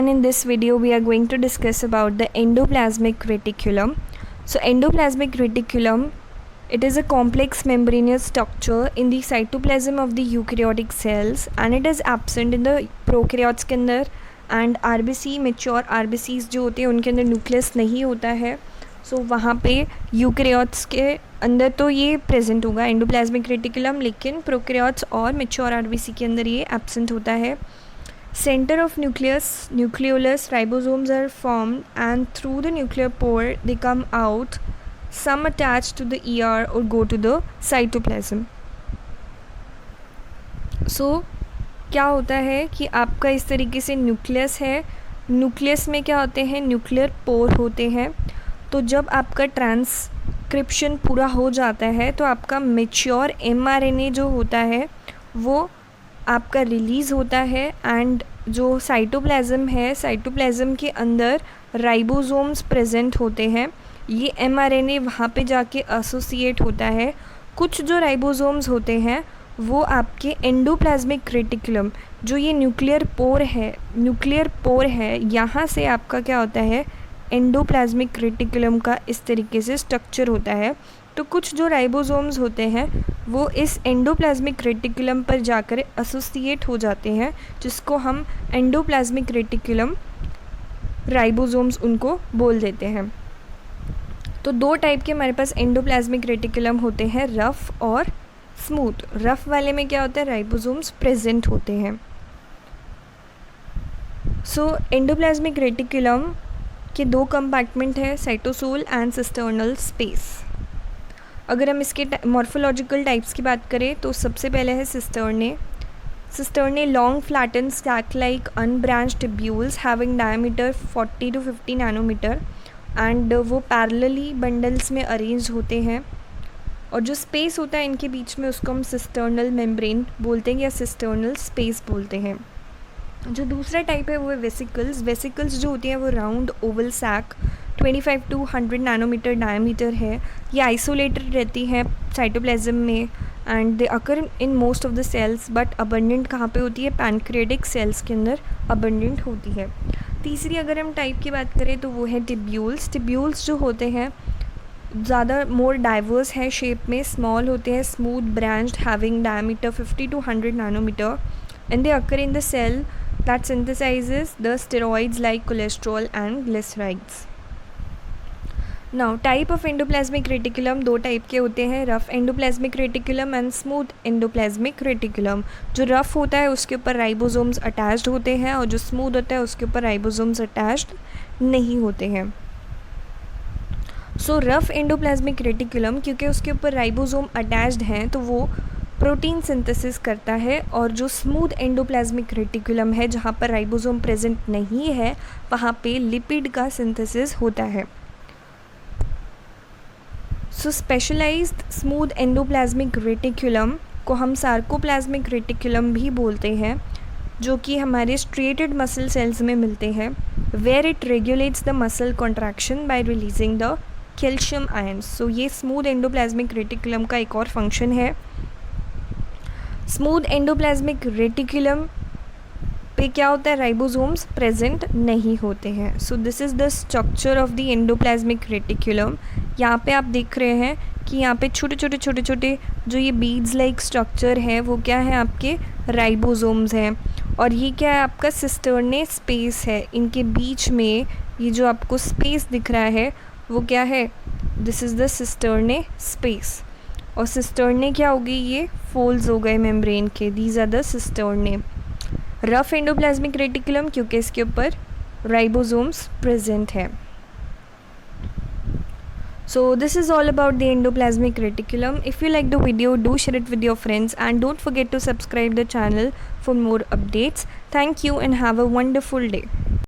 And in this video we are going to discuss about the endoplasmic reticulum. So endoplasmic reticulum, it is a complex membranous structure in the cytoplasm of the eukaryotic cells and it is absent in the prokaryotes के अंदर and RBC mature RBCs जो होते हैं उनके अंदर nucleus नहीं होता है. सो वहाँ पे यूकैरियोट्स के अंदर तो ये प्रेजेंट होगा एंडोप्लाज्मिक रेटिकुलम, लेकिन प्रोकैरियोट्स और मैच्योर आरबीसी के अंदर ये एब्सेंट होता है. Center of nucleolus ribosomes are formed and through the nuclear pore they come out, some attached to the ER or go to the cytoplasm. So क्या होता है कि आपका इस तरीके से न्यूक्लियस है, न्यूक्लियस में क्या होते हैं, न्यूक्लियर पोर होते हैं. तो जब आपका ट्रांसक्रिप्शन पूरा हो जाता है तो आपका मैच्योर mRNA जो होता है वो आपका रिलीज़ होता है एंड जो साइटोप्लाज्म है, साइटोप्लाज्म के अंदर राइबोसोम्स प्रेजेंट होते हैं. ये mRNA वहाँ पे जाके एसोसिएट होता है. कुछ जो राइबोसोम्स होते हैं वो आपके एंडोप्लाज्मिक रेटिकुलम, जो ये न्यूक्लियर पोर है यहाँ से आपका क्या होता है, एंडोप्लाज्मिक रेटिकुलम का इस तरीके से स्ट्रक्चर होता है. तो कुछ जो राइबोसोम्स होते हैं वो इस एंडोप्लाज्मिक रेटिकुलम पर जाकर एसोसिएट हो जाते हैं, जिसको हम एंडोप्लाज्मिक रेटिकुलम राइबोसोम्स उनको बोल देते हैं. तो दो टाइप के हमारे पास एंडोप्लाज्मिक रेटिकुलम होते हैं, रफ़ और स्मूथ. रफ़ वाले में क्या होता है, राइबोसोम्स प्रेजेंट होते हैं. सो एंडोप्लाज्मिक रेटिकुलम के दो कंपार्टमेंट है, साइटोसोल एंड सिस्टर्नल स्पेस. अगर हम इसके मॉर्फोलॉजिकल टाइप्स की बात करें तो सबसे पहले है cisternae. Cisternae long flattened stack like unbranched tubules having diameter 40 to 50 nanometre and वो पैरेलली बंडल्स में अरेंज होते हैं. और जो स्पेस होता है इनके बीच में उसको हम सिस्टर्नल मेम्ब्रेन बोलते हैं या सिस्टर्नल स्पेस बोलते हैं. जो दूसरा टाइप है वो है वेसिकल्स. वेसिकल्स जो होती हैं वो round oval sac 25 to 100 nanometre diameter है. ये आइसोलेटेड रहती हैं साइटोप्लाज्म में and they occur in most of the cells, but abundant कहाँ पे होती है, पैनक्रियाटिक सेल्स के अंदर अबंडेंट होती है. तीसरी अगर हम टाइप की बात करें तो वो है टिब्यूल्स. टिब्यूल्स जो होते हैं ज़्यादा मोर डाइवर्स है शेप में, स्मॉल होते हैं, smooth branched having diameter 50 to 100 nanometre and they occur in the cell that synthesizes the steroids like cholesterol and glycerides. Now type of endoplasmic reticulum दो type के होते हैं, rough endoplasmic reticulum and smooth endoplasmic reticulum. जो rough होता है उसके ऊपर ribosomes attached होते हैं और जो स्मूथ होता है उसके ऊपर राइबोसोम्स अटैच्ड नहीं होते हैं. सो रफ एंडोप्लाज्मिक रेटिकुलम क्योंकि उसके ऊपर राइबोसोम अटैच्ड हैं तो वो प्रोटीन सिंथेसिस करता है, और जो स्मूथ एंडोप्लाज्मिक रेटिकुलम है जहाँ पर राइबोसोम प्रेजेंट नहीं है वहाँ पे लिपिड का सिंथेसिस होता है. सो स्पेशलाइज्ड स्मूथ एंडोप्लाज्मिक रेटिकुलम को हम सार्कोप्लाज्मिक रेटिकुलम भी बोलते हैं, जो कि हमारे स्ट्रेटेड मसल सेल्स में मिलते हैं, where it regulates the muscle contraction by releasing the calcium ions. So ये स्मूथ एंडोप्लाज्मिक रेटिकुलम का एक और फंक्शन है. स्मूथ एंडोप्लाज्मिक रेटिकुलम पे क्या होता है, राइबोसोम्स प्रेजेंट नहीं होते हैं. So this is the structure of the endoplasmic reticulum. यहाँ पे आप देख रहे हैं कि यहाँ पे छोटे छोटे जो ये बीड्स लाइक स्ट्रक्चर है वो क्या है, आपके राइबोसोम्स हैं. और ये क्या है, आपका सिस्टर्ने स्पेस है. इनके बीच में ये जो आपको स्पेस दिख रहा है वो क्या है, this is the cisternae space. और सिस्टर्ने क्या हो गई, ये फोल्ड्स हो गए मेम्ब्रेन के, these are the cisternae. Rough endoplasmic reticulum क्योंकि इसके ऊपर राइबोसोम्स प्रेजेंट है. So this is all about the endoplasmic reticulum. If you like the video, do share it with your friends and don't forget to subscribe the channel for more updates. Thank you and have a wonderful day.